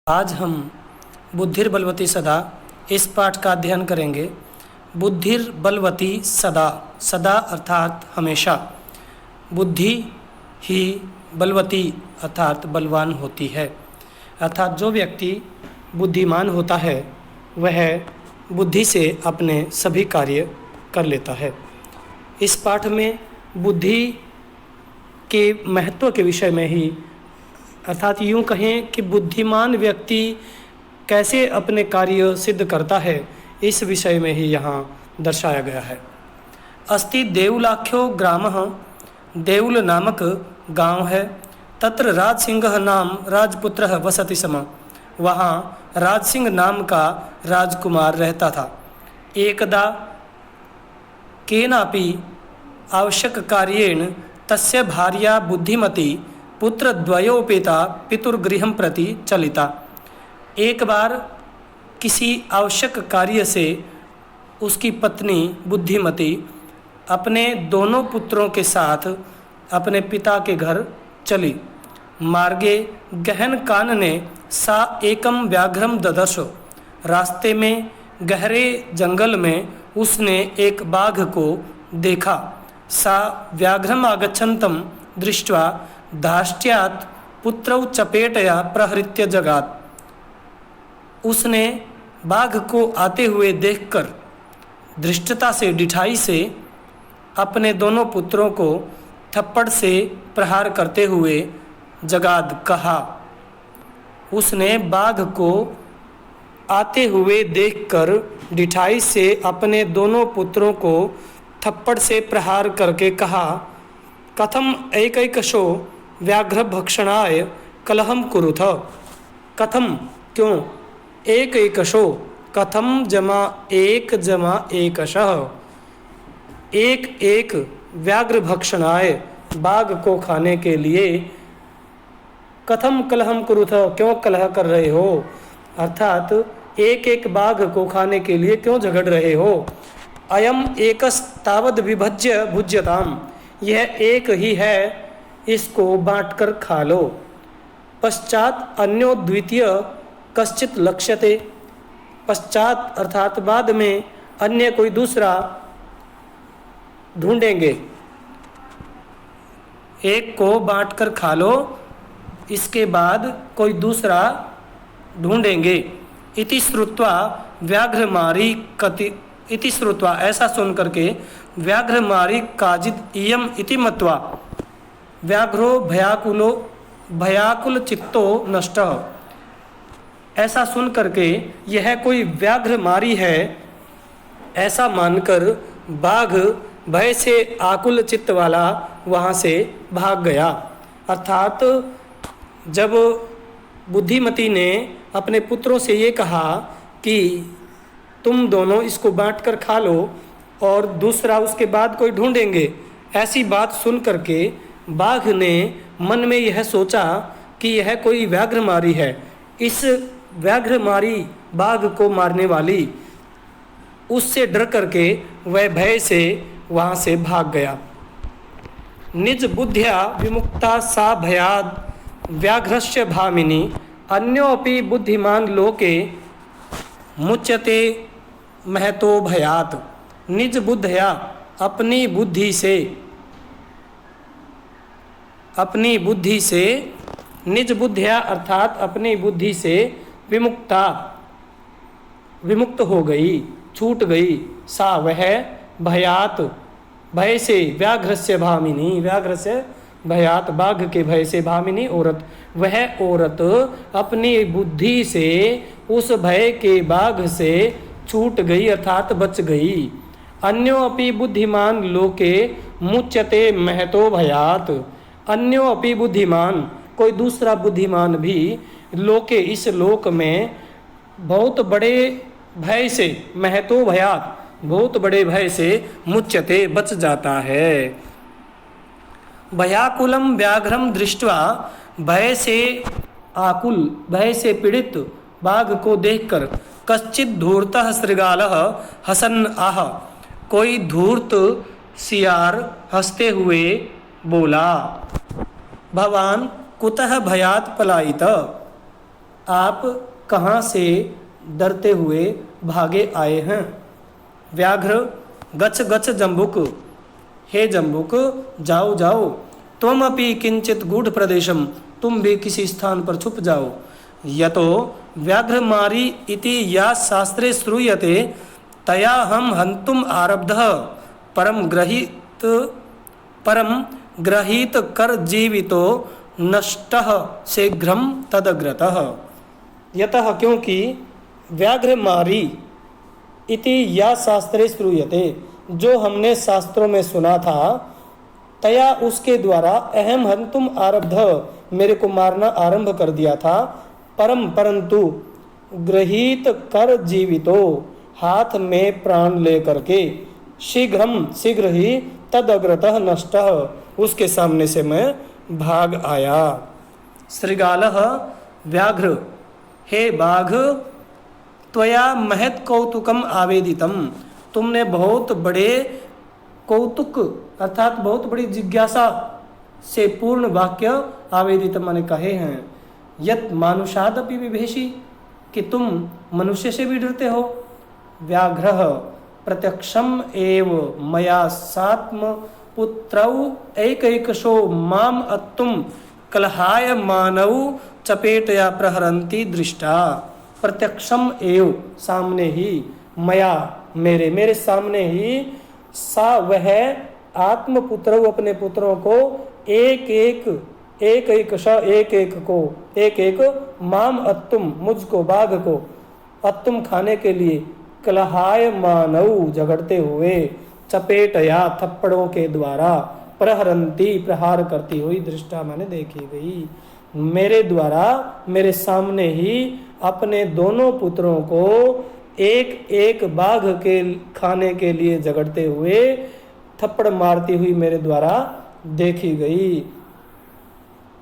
आज हम बुद्धिर्बलवती सदा इस पाठ का अध्ययन करेंगे। बुद्धिर्बलवती सदा, सदा अर्थात हमेशा, बुद्धि ही बलवती अर्थात बलवान होती है। अर्थात जो व्यक्ति बुद्धिमान होता है वह बुद्धि से अपने सभी कार्य कर लेता है। इस पाठ में बुद्धि के महत्व के विषय में ही, अर्थात यूँ कहें कि बुद्धिमान व्यक्ति कैसे अपने कार्य सिद्ध करता है, इस विषय में ही यहाँ दर्शाया गया है। अस्ति देउलाख्यो ग्रामः, देउल नामक गांव है। तत्र राजसिंह नाम राजपुत्रः वसति स्म, वहाँ राजसिंह नाम का राजकुमार रहता था। एकदा केनापि आवश्यक कार्येण तस्य भार्या बुद्धिमती पुत्रद्वयोपेता पितुर्गृहं प्रति चलिता। एक बार किसी आवश्यक कार्य से उसकी पत्नी बुद्धिमती अपने दोनों पुत्रों के साथ अपने पिता के घर चली। मार्गे गहन कानने सा एकम व्याघ्रम ददर्श, रास्ते में गहरे जंगल में उसने एक बाघ को देखा। सा व्याघ्रम आगच्छन्तं दृष्ट्वा धाष्ट्यात् पुत्रौ चपेटया प्रहृत्य जगात्, उसने बाघ को आते हुए देखकर धृष्टता से, डिठाई से अपने दोनों पुत्रों को थप्पड़ से प्रहार करते हुए जगाद कहा। उसने बाघ को आते हुए देखकर डिठाई से अपने दोनों पुत्रों को थप्पड़ से प्रहार करके कहा, कथम एकैकशो व्याघ्र भक्षणाय कलहम कुरुथ। कथम क्यों, एक एकशो, कथम जमा एक जमा एकशः, एक एक व्याघ्र भक्षणाय, बाघ को खाने के लिए, कथम कलहम कुरुथ, क्यों कलह कर रहे हो, अर्थात एक एक बाघ को खाने के लिए क्यों झगड़ रहे हो। अयम एकस्तावद विभज्य भुज्यताम, यह एक ही है, इसको बांटकर खा लो। पश्चात अन्यो द्वितीय कश्चित लक्ष्यते, पश्चात अर्थात बाद में अन्य कोई दूसरा ढूंढेंगे। एक को बांटकर खा लो, इसके बाद कोई दूसरा ढूंढेंगे। इति श्रुत्वा व्याघ्रमारी कति, इति श्रुत्वा ऐसा सुन करके व्याघ्रमारी काजिद इयम इति मत्वा, व्याघ्रो भयाकुलो भयाकुल चित्तो नष्टः, ऐसा सुन करके यह कोई व्याघ्रमारी है ऐसा मानकर बाघ भय से आकुल चित्त वाला वहाँ से भाग गया। अर्थात जब बुद्धिमती ने अपने पुत्रों से ये कहा कि तुम दोनों इसको बांट कर खा लो और दूसरा उसके बाद कोई ढूंढेंगे, ऐसी बात सुन करके बाघ ने मन में यह सोचा कि यह कोई व्याघ्रमारी है। इस व्याघ्रमारी बाघ को मारने वाली, उससे डर करके वह भय से वहाँ से भाग गया। निज बुद्ध्या विमुक्ता सा भयाद व्याघ्रस्य भामिनी, अन्योपि बुद्धिमान लोके मुच्यते महतो भयात। निज बुद्ध्या, अपनी बुद्धि से, अपनी बुद्धि से, निज बुद्धिया अर्थात अपनी बुद्धि से विमुक्ता, विमुक्त हो गई, छूट गई, सा वह, भयात भय से, व्याघ्र से भामिनी, व्याघ्र से भयात बाघ के भय से, भामिनी औरत, वह औरत अपनी बुद्धि से उस भय के बाघ से छूट गई अर्थात बच गई। अन्यो अपि बुद्धिमान लोके मुच्यते महतो भयात, अन्यो अपि बुद्धिमान, कोई दूसरा बुद्धिमान भी लोके इस लोक में बहुत बड़े भय से, महतो भयात बहुत बड़े भय से, मुच्यते बच जाता है। भयाकुलम व्याघ्रम दृष्ट्वा, भय से आकुल, भय से पीड़ित बाघ को देखकर, कश्चित धूर्तः शृगालः हसन आह, कोई धूर्त सियार हंसते हुए बोला, भवान कुतः भयात पलायित, आप कहाँ से डरते हुए भागे आए हैं? व्याघ्र गच्छ गच्छ जम्बुक, हे जम्बुक जाओ जाओ, त्वमपि किंचित गूढ़ प्रदेशम, तुम भी किसी स्थान पर छुप जाओ। यतो व्याघ्रमारी इति या शास्त्रे श्रूयते तया हम हंतुम आरब्धः, परम ग्रहीत कर जीवितो नष्टः शीघ्रम तदग्रतः। यतः क्योंकि व्याघ्रमारी इति या शास्त्रे श्रूयते, जो हमने शास्त्रों में सुना था, तया उसके द्वारा अहम हंतुम आरब्ध, मेरे को मारना आरंभ कर दिया था, परंतु गृहीत कर जीवितो, हाथ में प्राण ले करके, शीघ्र ही तदग्रतः नष्टः, उसके सामने से मैं भाग आया। श्रृगालः व्याघ्र, हे बाघ, त्वया महत् कौतुकम आवेदितम, तुमने बहुत बड़े कौतुक अर्थात बहुत बड़ी जिज्ञासा से पूर्ण वाक्य आवेदित माने कहे हैं। यत मानुषादपि विभेषी, कि तुम मनुष्य से भी डरते हो। व्याघ्रः प्रत्यक्षम एव मया सात्म पुत्रौ एकैकशो माम अत्तुम कलहाय मानव चपेटया प्रहरन्ति दृष्टा। प्रत्यक्षम एव सामने ही, मया मेरे सामने ही, सा वह आत्मपुत्र अपने पुत्रों को एक एक माम अत्तुम मुझको बाघ को अत्तुम खाने के लिए कलहाय मानव झगड़ते हुए चपेटया थप्पड़ों के द्वारा प्रहरंती प्रहार करती हुई दृष्टा माने देखी गई। मेरे द्वारा मेरे सामने ही अपने दोनों पुत्रों को एक एक बाघ के खाने के लिए झगड़ते हुए थप्पड़ मारती हुई मेरे द्वारा देखी गई।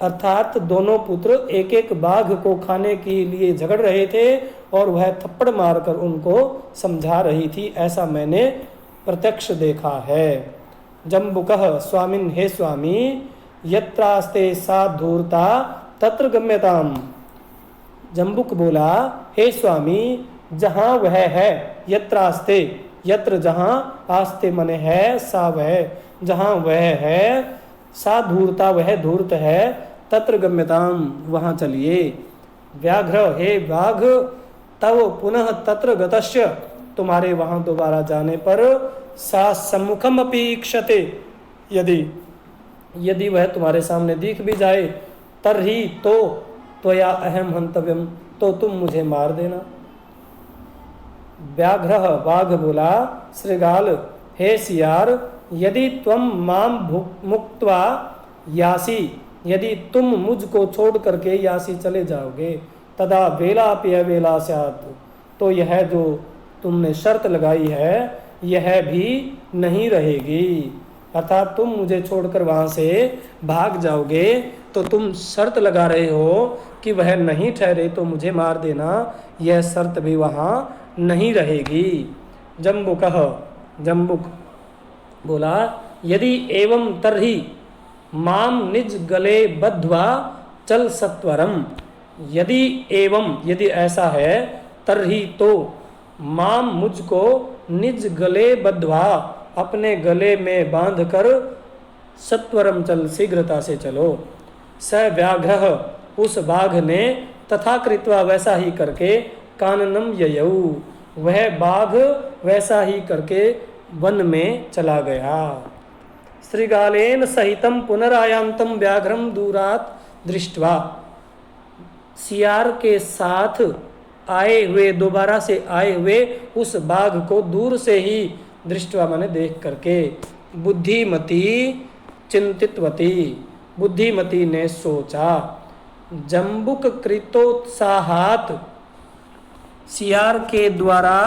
अर्थात दोनों पुत्र एक एक बाघ को खाने के लिए झगड़ रहे थे और वह थप्पड़ मारकर उनको समझा रही थी, ऐसा मैंने प्रत्यक्ष देखा है। जम्बुकः स्वामिन, हे स्वामी, यत्रास्ते सा धूर्ता तत्र गम्यताम। जम्बुक बोला, हे स्वामी, जहाँ वह है, यत्रास्ते, यत्र जहाँ, आस्ते मने है, सा वह, जहाँ वह है, सा धूर्ता वह धूर्त है, तत्र गम्यताम वहाँ चलिए। व्याघ्र, हे बाघ, तव पुनः तत्र गतस्य, तुम्हारे वहाँ दोबारा जाने पर, सा सम्मुखम अपीक्षते, यदि वह तुम्हारे सामने दिख भी जाए, तरही तो त्वया अहम हंतव्यम, तो तुम मुझे मार देना। व्याघ्र बाघ बोला, श्रृगाल, हे सियार, यदि त्वम माम मुक्त्वा यासी, यदि तुम मुझको छोड़ करके यासी चले जाओगे, तदा वेला प्य वेला स्यात्, तो यह जो तुमने शर्त लगाई है यह भी नहीं रहेगी। अर्थात तुम मुझे छोड़कर वहाँ से भाग जाओगे तो तुम शर्त लगा रहे हो कि वह नहीं ठहरे तो मुझे मार देना, यह शर्त भी वहाँ नहीं रहेगी। जम्बुकः, जम्बुक बोला, यदि एवं तरही माम निज गले बद्ध्वा चल सत्वरम, यदि एवं, यदि ऐसा है, तरही तो, माम मुझको, निज गले बद्ध्वा अपने गले में बांधकर, सत्वरम चल शीघ्रता से चलो। स व्याघ्रः, उस बाघ ने, तथा कृत्वा वैसा ही करके, काननम ययऊ, वह बाघ वैसा ही करके वन में चला गया। श्रृगालेन सहितम पुनरायांतम व्याघ्रम दूरात दृष्ट्वा, सियार के साथ आए हुए, दोबारा से आए हुए उस बाघ को दूर से ही दृष्टवा माने देख करके, बुद्धिमती चिंतितवती, बुद्धिमती ने सोचा, जम्बुक कृतोत्साहात, सियार के द्वारा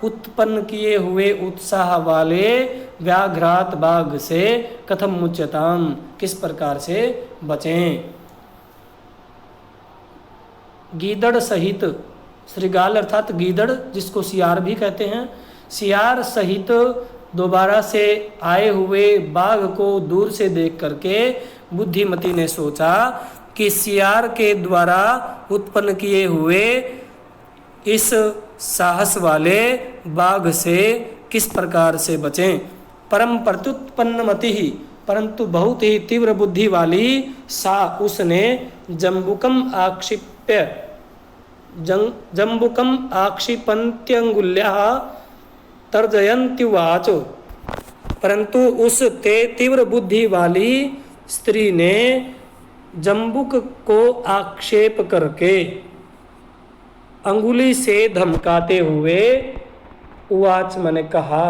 उत्पन्न किए हुए उत्साह वाले व्याघ्रात बाघ से कथम मुच्यताम, किस प्रकार से बचें। गीदड़ सहित, श्रृगाल अर्थात गीदड़ जिसको सियार भी कहते हैं, सियार सहित दोबारा से आए हुए बाघ को दूर से देख करके बुद्धिमती ने सोचा, कि सियार के द्वारा उत्पन्न किए हुए इस साहस वाले बाघ से किस प्रकार से बचें। परम प्रत्युत्पन्न मति ही, परंतु बहुत ही तीव्र बुद्धि वाली सा उसने जम्बुकम आक्षिप्य जम्बुकम आक्षिपन्त्यंगुल्याः तर्जयन्त्युवाच। परंतु उस तीव्र बुद्धि वाली स्त्री ने जम्बुक को आक्षेप करके अंगुली से धमकाते हुए उवाच मैंने कहा,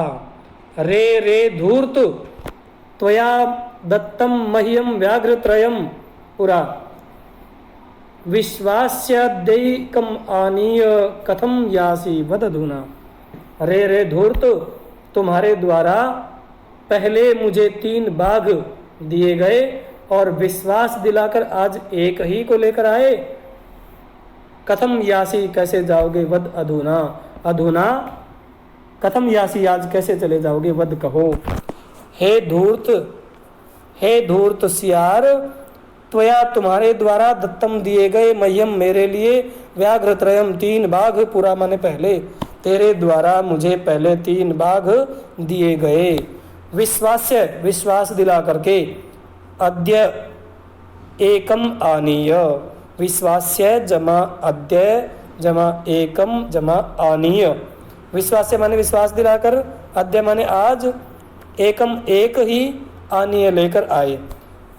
रे रे धूर्त त्वया दत्तम मह्यम व्याघ्रत्रयम पुरा विश्वास्याद्यैकम आनीय कथम यासी वदधुना। रे रे धूर्त, तुम्हारे द्वारा पहले मुझे 3 बाघ दिए गए और विश्वास दिलाकर आज एक ही को लेकर आए। कथम यासी, कैसे जाओगे, वद अधुना, अधुना कथम यासी, आज कैसे चले जाओगे, वद कहो। हे धूर्त सियार, त्वया तुम्हारे द्वारा दत्तम दिए गए, मह्यम मेरे लिए, व्याघ्रत्रयम 3 बाघ, पुरा माने पहले, तेरे द्वारा मुझे पहले 3 बाघ दिए गए। विश्वास्य, विश्वास दिला करके, अद्य एकम आनीय, विश्वास्य जमा अद्य जमा एकम जमा आनीय, विश्वास्य माने विश्वास दिलाकर, अद्य माने आज, एकम एक ही, आनीय लेकर आए,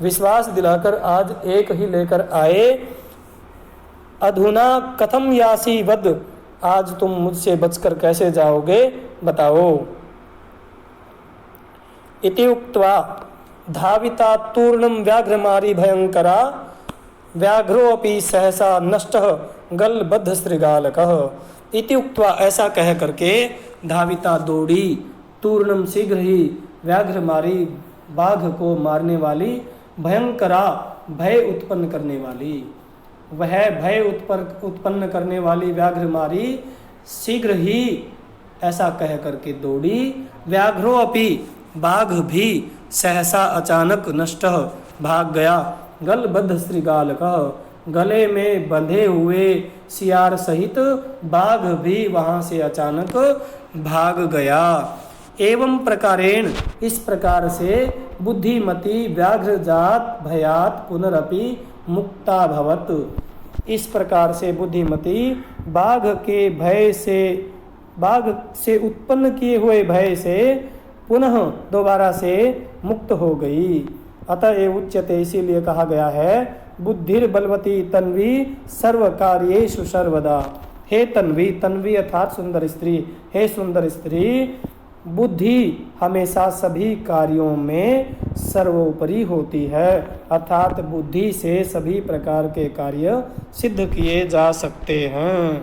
विश्वास दिलाकर आज एक ही लेकर आए। अधुना कथम यासी वद, आज तुम मुझसे बचकर कैसे जाओगे, बताओ। इति उक्त्वा धाविता तूर्णम व्याघ्रमारी भयंकरा, व्याघ्रोऽपि सहसा नष्टः गलबद्ध श्रृगालकः। इति उक्त्वा, ऐसा कह करके, धाविता दौड़ी, तूर्णम शीघ्र ही, व्याघ्रमारी बाघ को मारने वाली, भयंकरा भय उत्पन्न करने वाली, वह भय उत्पन्न करने वाली व्याघ्रमारी शीघ्र ही ऐसा कह करके दौड़ी। व्याघ्रो अपि, बाघ भी, सहसा अचानक, नष्ट भाग गया, गलबद्ध श्रृगालकः, गले में बंधे हुए सियार सहित बाघ भी वहां से अचानक भाग गया। एवं प्रकारेण, इस प्रकार से, बुद्धिमती व्याघ्र जात भयात पुनरपि मुक्ता भवत। इस प्रकार से बुद्धिमती बाघ के भय से, बाघ से उत्पन्न किए हुए भय से पुनः दोबारा से मुक्त हो गई। अतः ये उच्यते, इसीलिए कहा गया है, बुद्धिर बलवती तन्वी सर्व कार्येषु सर्वदा। हे तन्वी, तन्वी अर्थात सुंदर स्त्री, हे सुंदर स्त्री, बुद्धि हमेशा सभी कार्यों में सर्वोपरि होती है, अर्थात बुद्धि से सभी प्रकार के कार्य सिद्ध किए जा सकते हैं।